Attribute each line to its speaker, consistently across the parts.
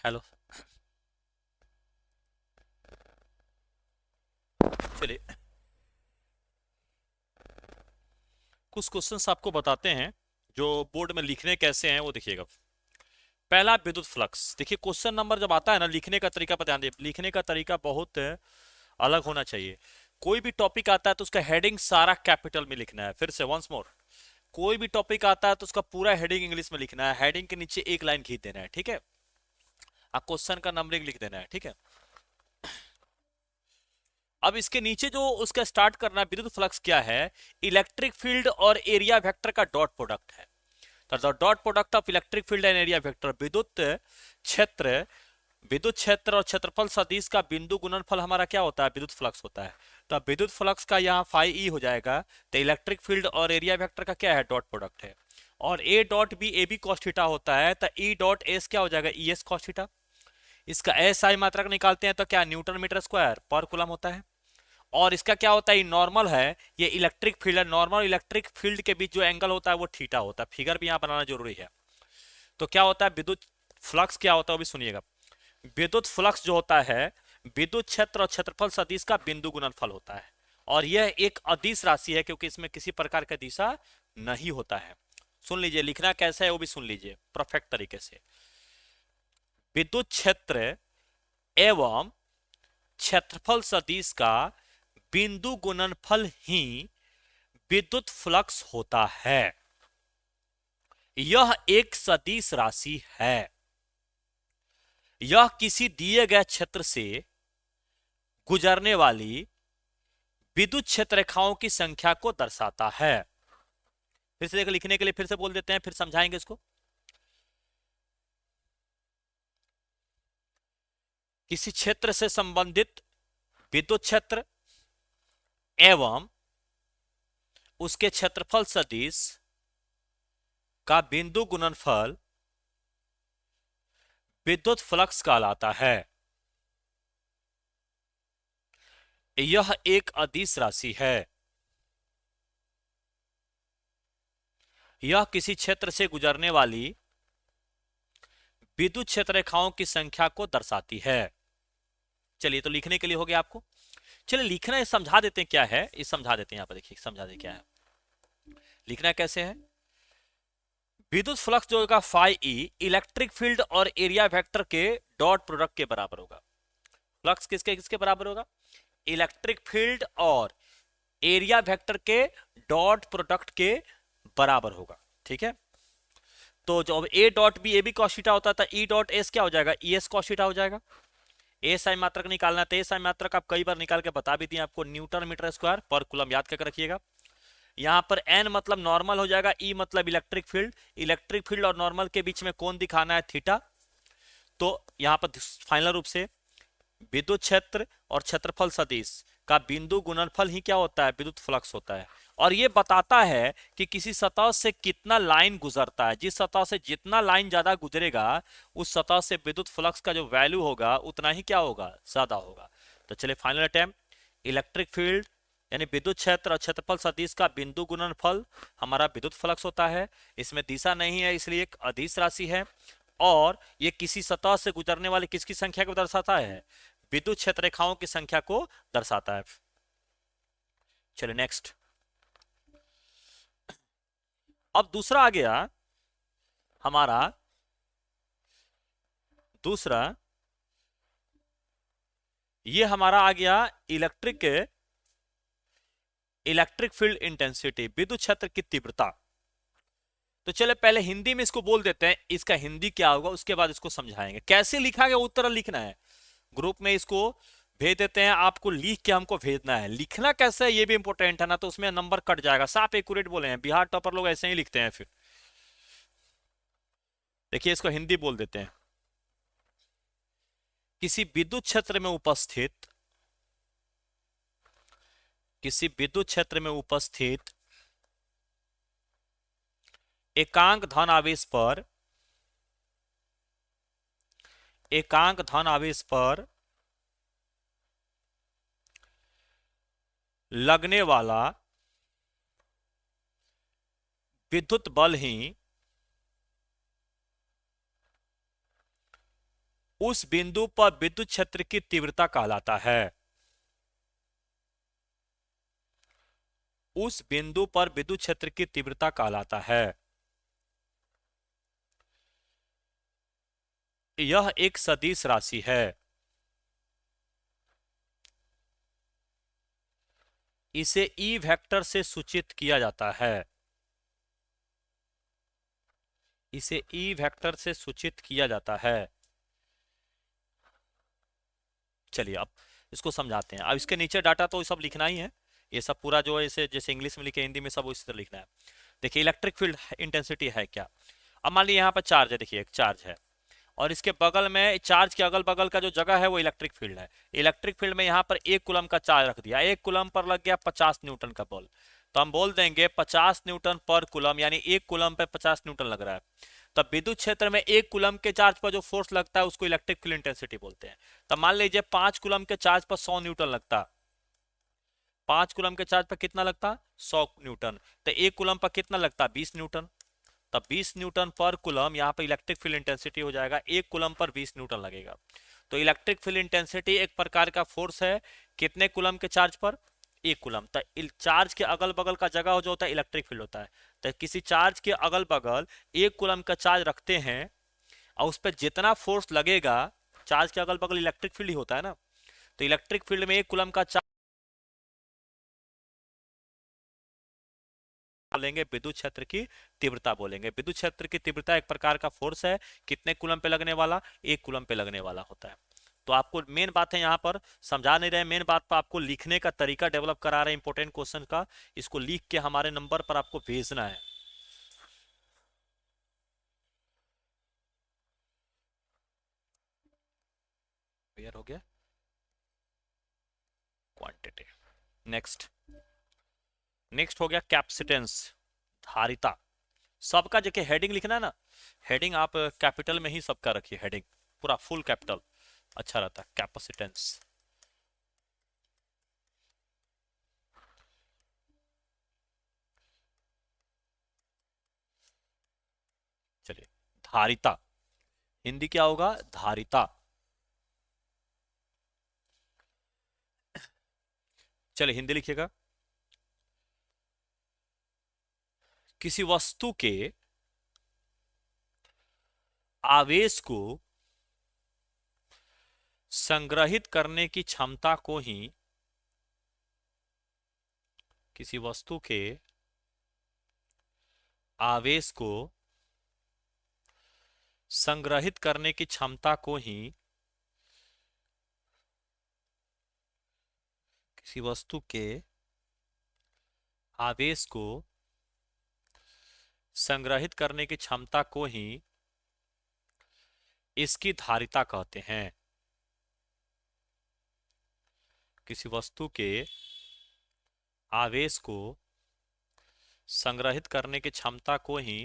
Speaker 1: Hello. चलिए कुछ questions आपको बताते हैं जो बोर्ड में लिखने कैसे हैं वो देखिएगा। पहला विद्युत फ्लक्स। देखिए क्वेश्चन नंबर जब आता है ना, लिखने का तरीका पर ध्यान दे। लिखने का तरीका बहुत अलग होना चाहिए। कोई भी टॉपिक आता है तो उसका हेडिंग सारा कैपिटल में लिखना है। फिर से वंस मोर, कोई भी टॉपिक आता है तो उसका पूरा हेडिंग इंग्लिश में लिखना है। हेडिंग के नीचे एक लाइन खींच देना है, ठीक है। आप क्वेश्चन का नंबरिंग लिख देना है, ठीक है। अब इसके नीचे जो उसका स्टार्ट करना है, विद्युत फ्लक्स क्या है? इलेक्ट्रिक फील्ड और एरिया वेक्टर का डॉट प्रोडक्ट है। तो dot product of electric field and area vector, क्षेत्र विद्युत क्षेत्र और क्षेत्रफल सदिश का बिंदु गुणनफल हमारा क्या होता है? विद्युत फ्लक्स होता है। तो अब विद्युत फ्लक्स का यहाँ फाई ई हो जाएगा। तो इलेक्ट्रिक फील्ड और एरिया वेक्टर का क्या है? डॉट प्रोडक्ट है। और A dot B A B cos theta होता है, तो ई डॉट एस क्या हो जाएगा? E S cos theta. इसका एस आई मात्रक निकालते हैं तो क्या? न्यूटन मीटर स्क्वायर पर कूलम होता है। और इसका क्या होता है? नॉर्मल है। ये इलेक्ट्रिक फील्ड है। नॉर्मल इलेक्ट्रिक फील्ड के बीच जो एंगल होता है वो थीटा होता है। फिगर भी यहाँ बनाना जरूरी है। तो क्या होता है विद्युत फ्लक्स? क्या होता है वो भी सुनिएगा। विद्युत फ्लक्स जो होता है, विद्युत क्षेत्र और क्षेत्रफल सदिश का बिंदु गुणनफल होता है। और यह एक अदिश राशि है क्योंकि इसमें किसी प्रकार का दिशा नहीं होता है। सुन लीजिए, लिखना कैसा है वो भी सुन लीजिए परफेक्ट तरीके से। विद्युत क्षेत्र एवं क्षेत्रफल सदिश का बिंदु गुणनफल ही विद्युत फ्लक्स होता है। यह एक सदिश राशि है। यह किसी दिए गए क्षेत्र से गुजरने वाली विद्युत क्षेत्र रेखाओं की संख्या को दर्शाता है। फिर से देखो, लिखने के लिए फिर से बोल देते हैं, फिर समझाएंगे इसको। किसी क्षेत्र से संबंधित विद्युत क्षेत्र एवं उसके क्षेत्रफल सदिश का बिंदु गुणनफल विद्युत फ्लक्स कहलाता है। यह एक अदिश राशि है। यह किसी क्षेत्र से गुजरने वाली विद्युत क्षेत्र रेखाओं की संख्या को दर्शाती है। चलिए, तो लिखने के लिए हो गया आपको। चलिए लिखना ये समझा देते हैं क्या है, ये समझा देते हैं। यहाँ पर देखिए, समझा दे क्या है, लिखना कैसे है। विद्युत फ्लक्स जो होगा फाई ई, इलेक्ट्रिक फील्ड और एरिया वेक्टर के डॉट प्रोडक्ट के बराबर होगा। फ्लक्स किसके किसके बराबर होगा? इलेक्ट्रिक फील्ड और एरिया वेक्टर के डॉट प्रोडक्ट के बराबर होगा, ठीक है। तो जो A dot B A B cos होता था, ई डॉट एस क्या हो जाएगा? ई एस कॉस हो जाएगा। एस आई मात्रक निकालना है तो एस आई मात्रक आप कई बार निकाल के बता भी दिए आपको। न्यूटन मीटर स्क्वायर पर कूलम याद करके रखिएगा। यहाँ पर एन मतलब नॉर्मल हो जाएगा। ई मतलब इलेक्ट्रिक फील्ड। इलेक्ट्रिक फील्ड और नॉर्मल के बीच में कौन दिखाना है? थीटा। तो यहाँ पर फाइनल रूप से विद्युत क्षेत्र और क्षेत्रफल सदिश का बिंदु गुणनफल ही क्या होता है? विद्युत फ्लक्स होता है। और ये बताता है कि किसी सतह से कितना लाइन गुजरता है। जिस सतह से जितना लाइन ज्यादा गुजरेगा, उस सतह से विद्युत फ्लक्स का जो वैल्यू होगा उतना ही क्या होगा? ज्यादा होगा। तो चलिए फाइनल अटेम्प्ट। इलेक्ट्रिक फील्ड यानी विद्युत क्षेत्र और क्षेत्रफल सदिश का बिंदु गुणनफल हमारा विद्युत फ्लक्स होता है। इसमें दिशा नहीं है, इसलिए एक अदिश राशि है। और ये किसी सतह से गुजरने वाली किसकी संख्या को दर्शाता है? विद्युत क्षेत्र रेखाओं की संख्या को दर्शाता है। चलिए नेक्स्ट। अब दूसरा आ गया हमारा। दूसरा ये हमारा आ गया इलेक्ट्रिक इलेक्ट्रिक फील्ड इंटेंसिटी, विद्युत क्षेत्र की तीव्रता। तो चले पहले हिंदी में इसको बोल देते हैं, इसका हिंदी क्या होगा उसके बाद इसको समझाएंगे। कैसे लिखा गया उत्तर लिखना है। ग्रुप में इसको भेज देते हैं, आपको लिख के हमको भेजना है। लिखना कैसे है ये भी इंपॉर्टेंट है ना, तो उसमें नंबर कट जाएगा। साफ एक्यूरेट बोले हैं, बिहार टॉपर लोग ऐसे ही लिखते हैं। फिर देखिए इसको हिंदी बोल देते हैं। किसी विद्युत क्षेत्र में उपस्थित किसी विद्युत क्षेत्र में उपस्थित एकांक धन आवेश पर लगने वाला विद्युत बल ही उस बिंदु पर विद्युत क्षेत्र की तीव्रता कहलाता है। उस बिंदु पर विद्युत क्षेत्र की तीव्रता कहलाता है। यह एक सदिश राशि है। इसे ई वेक्टर से सूचित किया जाता है। इसे ई वेक्टर से सूचित किया जाता है। चलिए अब इसको समझाते हैं। अब इसके नीचे डाटा तो सब लिखना ही है, ये सब पूरा जो है इसे जैसे इंग्लिश में लिखे हिंदी में सब इसी तरह लिखना है। देखिए इलेक्ट्रिक फील्ड इंटेंसिटी है क्या। अब मान लीजिए यहाँ पर चार्ज है, देखिए एक चार्ज है और इसके बगल में चार्ज के अगल बगल का जो जगह है वो इलेक्ट्रिक फील्ड है। इलेक्ट्रिक फील्ड में यहाँ पर 1 कूलम का चार्ज रख दिया, 1 कूलम पर लग गया 50 न्यूटन का बल, तो हम बोल देंगे 50 न्यूटन पर कूलम, यानी 1 कूलम पे 50 न्यूटन लग रहा है। तब विद्युत क्षेत्र में 1 कूलम के चार्ज पर जो फोर्स लगता है उसको इलेक्ट्रिक फील्ड इंटेंसिटी बोलते हैं। तब मान लीजिए 5 कूलम के चार्ज पर 100 न्यूटन लगता, 5 कूलम के चार्ज पर कितना लगता 100 न्यूटन, तो 1 कूलम पर कितना लगता 20 न्यूटन। तब 20 न्यूटन पर कूलम यहाँ पर इलेक्ट्रिक फील्ड इंटेंसिटी हो जाएगा, 1 कूलम पर 20 न्यूटन लगेगा। तो इलेक्ट्रिक फील्ड इंटेंसिटी एक प्रकार का फोर्स है कितने कूलम के चार्ज पर 1 कूलम। तो चार्ज के अगल बगल का जगह जो होता है इलेक्ट्रिक फील्ड होता है। तो किसी चार्ज के अगल बगल 1 कूलम का चार्ज रखते हैं और उस पर जितना फोर्स लगेगा, चार्ज के अगल बगल इलेक्ट्रिक फील्ड ही होता है ना, तो इलेक्ट्रिक फील्ड में 1 कूलम का चार्ज बोलेंगे विद्युत क्षेत्र की तीव्रता बोलेंगे। विद्युत क्षेत्र की तीव्रता एक प्रकार का फोर्स है कितने कूलम पे लगने वाला 1 कूलम पे लगने वाला होता है। तो आपको मेन बात है यहाँ पर समझा नहीं रहे, मेन बात पर आपको लिखने का तरीका डेवलप करा रहे हैं इंपॉर्टेंट क्वेश्चन का, इसको लिख के हमारे नंबर पर आपको भेजना है। क्लियर हो गया क्वांटिटी। नेक्स्ट नेक्स्ट हो गया कैपेसिटेंस, धारिता। सबका जगह हेडिंग लिखना है ना, हेडिंग आप कैपिटल में ही सबका रखिए, हेडिंग पूरा फुल कैपिटल अच्छा रहता है। कैपेसिटेंस, चलिए धारिता, हिंदी क्या होगा धारिता। चलिए हिंदी लिखिएगा। किसी वस्तु के आवेश को संग्रहित करने की क्षमता को ही, किसी वस्तु के आवेश को संग्रहित करने की क्षमता को ही, किसी वस्तु के आवेश को संग्रहित करने की क्षमता को ही इसकी धारिता कहते हैं। किसी वस्तु के आवेश को संग्रहित करने की क्षमता को ही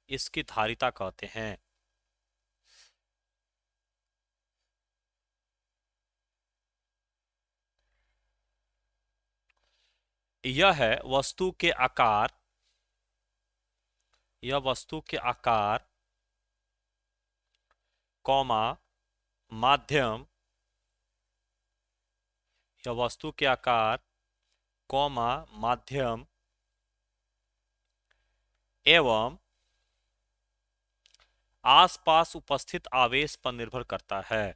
Speaker 1: इसकी धारिता कहते हैं। यह है वस्तु के आकार, यह वस्तु के आकार कौमा माध्यम, यह वस्तु के आकार कौमा माध्यम एवं आसपास उपस्थित आवेश पर निर्भर करता है,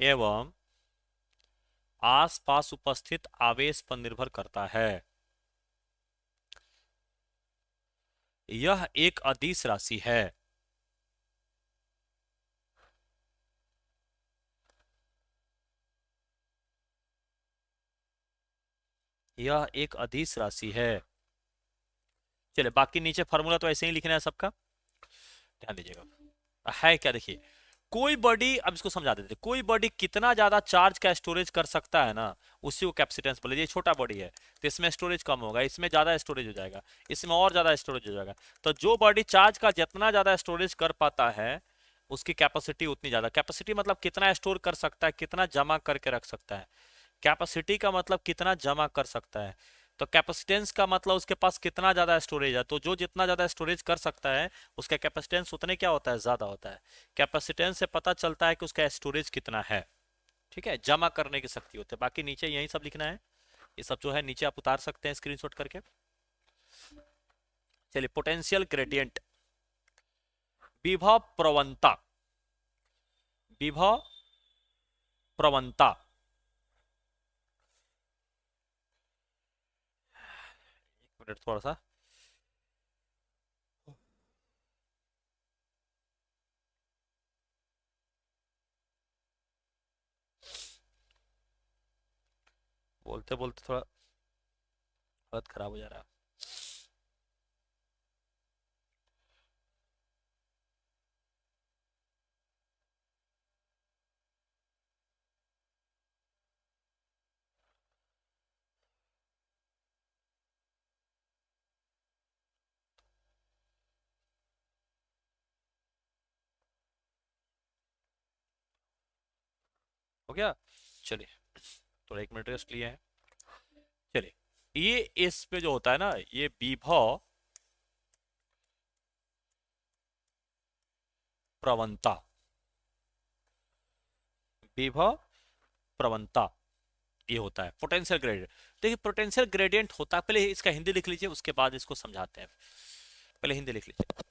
Speaker 1: एवं आसपास उपस्थित आवेश पर निर्भर करता है। यह एक अदिश राशि है। यह एक अदिश राशि है। चलिए बाकी नीचे फार्मूला तो ऐसे ही लिखना है सबका, ध्यान दीजिएगा। है क्या, देखिए कोई बॉडी, अब इसको समझा देते, कोई बॉडी कितना ज्यादा चार्ज का स्टोरेज कर सकता है ना, उसी को कैपेसिटेंस बोले। ये छोटा बॉडी है तो इसमें स्टोरेज कम होगा, इसमें ज्यादा स्टोरेज हो जाएगा, इसमें और ज्यादा स्टोरेज हो जाएगा। तो जो बॉडी चार्ज का जितना ज्यादा स्टोरेज कर पाता है उसकी कैपेसिटी उतनी ज्यादा। कैपेसिटी मतलब कितना स्टोर कर सकता है, कितना जमा करके रख सकता है। कैपेसिटी का मतलब कितना जमा कर सकता है। तो कैपेसिटेंस का मतलब उसके पास कितना ज्यादा स्टोरेज है, तो जो जितना ज्यादा स्टोरेज कर सकता है उसका कैपेसिटेंस उतने क्या होता है, ज्यादा होता है। कैपेसिटेंस से पता चलता है कि उसका स्टोरेज कितना है। ठीक है, जमा करने की शक्ति होती है। बाकी नीचे यही सब लिखना है, ये सब जो है नीचे आप उतार सकते हैं स्क्रीनशॉट करके। चलिए, पोटेंशियल ग्रेडियंट, विभव प्रवणता, विभव प्रवणता। एक मिनट थोड़ा सा, बोलते बोलते थोड़ा हालत खराब हो जा रहा है। हो गया, चलिए थोड़ा 1 मिनट रेस्ट लिए हैं। चलिए, ये इस पे जो होता है ना, ये विभव प्रवणता, विभव प्रवणता, ये होता है पोटेंशियल ग्रेडियंट। देखिए, पोटेंशियल ग्रेडियंट होता है, पहले इसका हिंदी लिख लीजिए, उसके बाद इसको समझाते हैं। पहले हिंदी लिख लीजिए।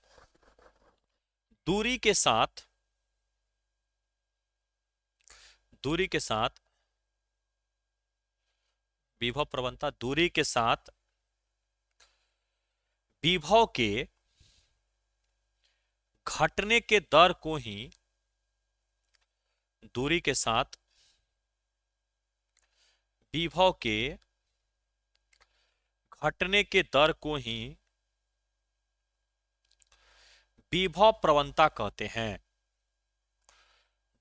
Speaker 1: दूरी के साथ, दूरी के साथ विभव प्रवणता, दूरी के साथ विभव के घटने के दर को ही, दूरी के साथ विभव के घटने के दर को ही विभव प्रवणता कहते हैं।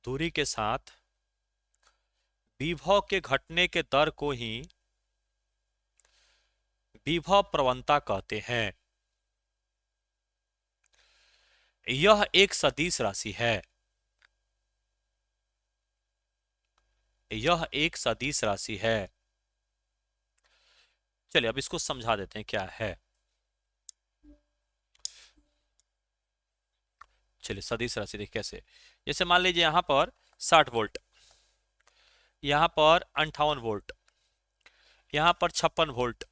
Speaker 1: दूरी के साथ विभव के घटने के दर को ही विभव प्रवणता कहते हैं। यह एक सदिश राशि है, यह एक सदिश राशि है। चलिए अब इसको समझा देते हैं क्या है। चलिए, सदिश राशि देखिए कैसे। जैसे मान लीजिए यहां पर 60 वोल्ट, यहां पर 58 वोल्ट, यहां पर 56 वोल्ट,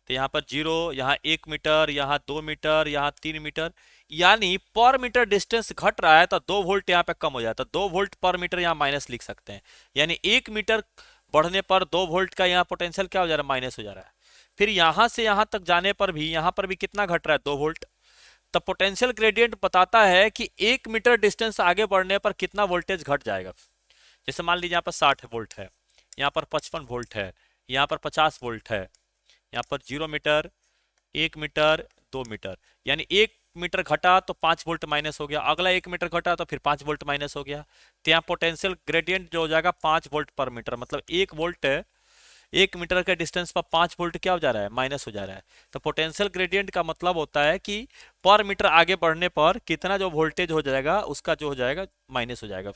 Speaker 1: तो यहाँ पर 0, यहाँ 1 मीटर, यहाँ 2 मीटर, यहाँ 3 मीटर, यानी पर मीटर डिस्टेंस घट रहा है तो 2 वोल्ट यहाँ पे कम हो जाता है, 2 वोल्ट पर मीटर यहाँ माइनस लिख सकते हैं। यानी 1 मीटर बढ़ने पर 2 वोल्ट का यहाँ पोटेंशियल क्या हो जा रहा है, माइनस हो जा रहा है। फिर यहाँ से यहाँ तक जाने पर भी, यहाँ पर भी कितना घट रहा है, 2 वोल्ट। तो पोटेंशियल ग्रेडियंट बताता है कि 1 मीटर डिस्टेंस आगे बढ़ने पर कितना वोल्टेज घट जाएगा। जैसे मान लीजिए यहाँ पर 60 वोल्ट है, यहाँ पर 55 वोल्ट है, यहाँ पर 50 वोल्ट है, यहाँ पर 0 मीटर, 1 मीटर, 2 मीटर, यानी 1 मीटर घटा तो 5 वोल्ट माइनस हो गया, अगला 1 मीटर घटा तो फिर 5 वोल्ट माइनस हो गया। तो यहाँ पोटेंशियल ग्रेडियंट जो हो जाएगा 5 वोल्ट पर मीटर, मतलब 1 वोल्ट 1 मीटर के डिस्टेंस पर 5 वोल्ट क्या हो जा रहा है, माइनस हो जा रहा है। तो पोटेंशियल ग्रेडियंट का मतलब होता है कि पर मीटर आगे बढ़ने पर कितना जो वोल्टेज हो जाएगा उसका जो हो जाएगा माइनस हो जाएगा।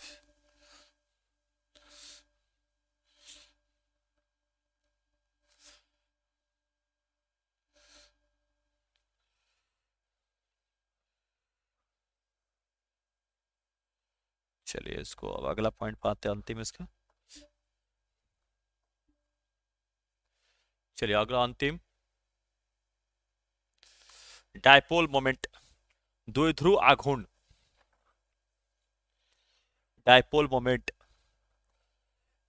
Speaker 1: चलिए इसको अब अगला पॉइंट पाते हैं, अंतिम इसका। चलिए अगला अंतिम, डायपोल मोमेंट, द्विध्रुव आघूर्ण, डायपोल मोमेंट,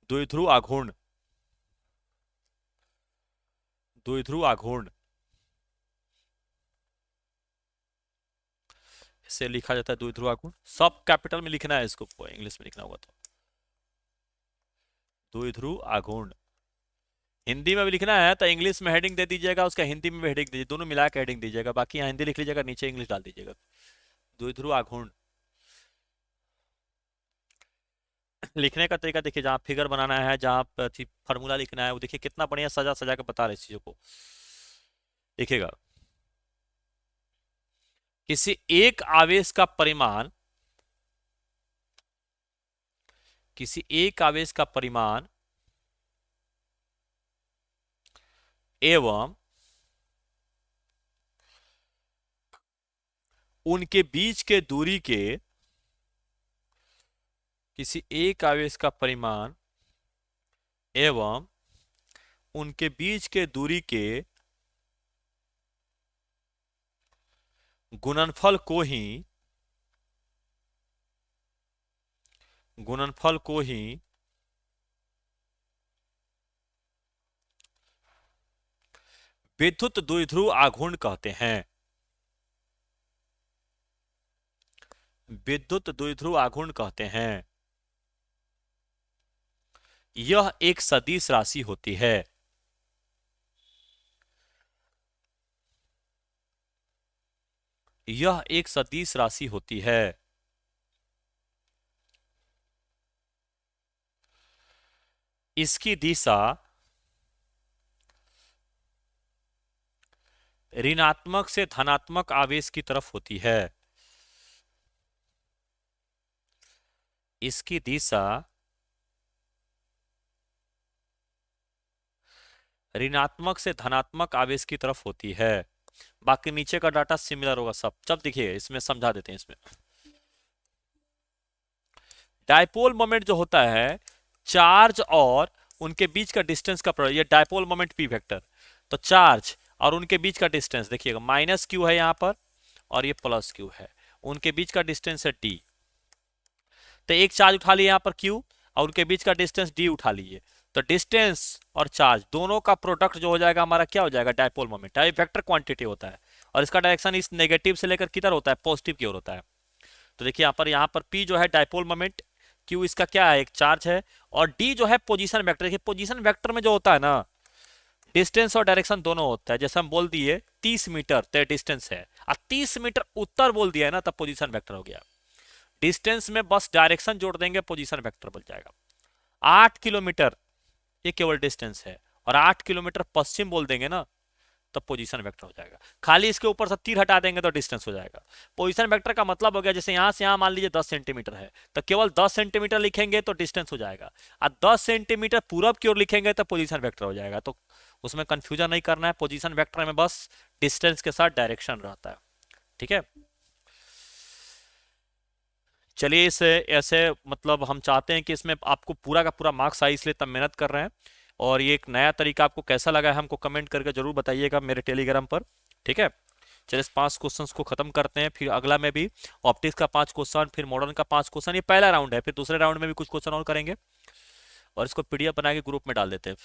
Speaker 1: द्विध्रुव आघूर्ण, द्विध्रुव आघूर्ण, इसे लिखा जाता है द्विध्रुव आघूर्ण। सब कैपिटल में लिखना है इसको, इंग्लिश में लिखना होगा तो द्विध्रुव आघूर्ण। हिंदी में भी लिखना है तो इंग्लिश में हेडिंग दे दीजिएगा, उसका हिंदी में भी हेडिंग दीजिए, दोनों मिला के हेडिंग दीजिएगा। बाकी यहाँ हिंदी लिख लीजिएगा, नीचे इंग्लिश डाल दीजिएगा। द्विध्रुव आघूर्ण लिखने का तरीका देखिए, जहाँ फिगर बनाना है, जहाँ फॉर्मूला लिखना है, वो देखिए कितना बढ़िया सजा सजा के बता रहे इस चीजों को। देखिएगा, किसी एक आवेश का परिमाण, किसी एक आवेश का परिमाण एवं उनके बीच के दूरी के किसी एक आवेश का परिमाण एवं उनके बीच के दूरी के गुणनफल को ही विद्युत द्विध्रुव आघूर्ण कहते हैं। विद्युत द्विध्रुव आघूर्ण कहते हैं। यह एक सदिश राशि होती है। यह एक सदिश राशि होती है। इसकी दिशा ऋणात्मक से धनात्मक आवेश की तरफ होती है। इसकी दिशा ऋणात्मक से धनात्मक आवेश की तरफ होती है। बाकी नीचे का डाटा सिमिलर होगा सब। जब देखिए इसमें समझा देते हैं। इसमें डायपोल मोमेंट जो होता है, चार्ज और उनके बीच का डिस्टेंस का प्रोडक्ट, ये डायपोल मोमेंट पी वेक्टर। तो चार्ज और उनके बीच का डिस्टेंस देखिएगा, माइनस क्यू है यहां पर और ये प्लस क्यू है। उनके बीच का डिस्टेंस है डी। तो एक चार्ज उठा लिए यहां पर क्यू और उनके बीच का डिस्टेंस डी उठा लीजिए। तो डिस्टेंस और चार्ज दोनों का प्रोडक्ट जो हो जाएगा हमारा क्या हो जाएगा, डायपोल मोमेंट। ये वेक्टर क्वांटिटी होता है और इसका डायरेक्शन इस नेगेटिव से लेकर किधर होता है, पॉजिटिव की ओर होता है। तो देखिए यहाँ पर P जो है डायपोल मोमेंट, Q इसका क्या है, एक चार्ज है, और D जो है पोजीशन वेक्टर। देखिए पोजीशन वेक्टर में जो होता है ना, डिस्टेंस और डायरेक्शन दोनों होता है। जैसे हम बोल दिए 30 मीटर तो डिस्टेंस है, और 30 मीटर उत्तर बोल दिया है ना, तब पोजीशन वेक्टर हो गया। डिस्टेंस में बस डायरेक्शन जोड़ देंगे, पोजीशन वेक्टर बन जाएगा। 8 किलोमीटर ये केवल डिस्टेंस है, और 8 किलोमीटर पश्चिम बोल देंगे ना, तब पोजीशन वेक्टर हो जाएगा। खाली इसके ऊपर से तीर हटा देंगे तो डिस्टेंस हो जाएगा। पोजीशन वेक्टर का मतलब हो गया, जैसे यहां से यहां मान लीजिए 10 सेंटीमीटर है, तो केवल 10 सेंटीमीटर लिखेंगे तो डिस्टेंस हो जाएगा, और 10 सेंटीमीटर पूरब की ओर लिखेंगे तो पोजीशन वेक्टर हो जाएगा। तो उसमें कंफ्यूजन नहीं करना है। पोजीशन वेक्टर में बस डिस्टेंस के साथ डायरेक्शन रहता है। ठीक है, चलिए इसे ऐसे मतलब हम चाहते हैं कि इसमें आपको पूरा का पूरा मार्क्स आए, इसलिए तब मेहनत कर रहे हैं। और ये एक नया तरीका आपको कैसा लगा है हमको कमेंट करके जरूर बताइएगा मेरे टेलीग्राम पर। ठीक है, चलिए इस 5 क्वेश्चंस को खत्म करते हैं। फिर अगला में भी ऑप्टिक्स का 5 क्वेश्चन, फिर मॉडर्न का 5 क्वेश्चन। ये पहला राउंड है, फिर दूसरे राउंड में भी कुछ क्वेश्चन और करेंगे, और इसको पीडीएफ बना के ग्रुप में डाल देते हैं।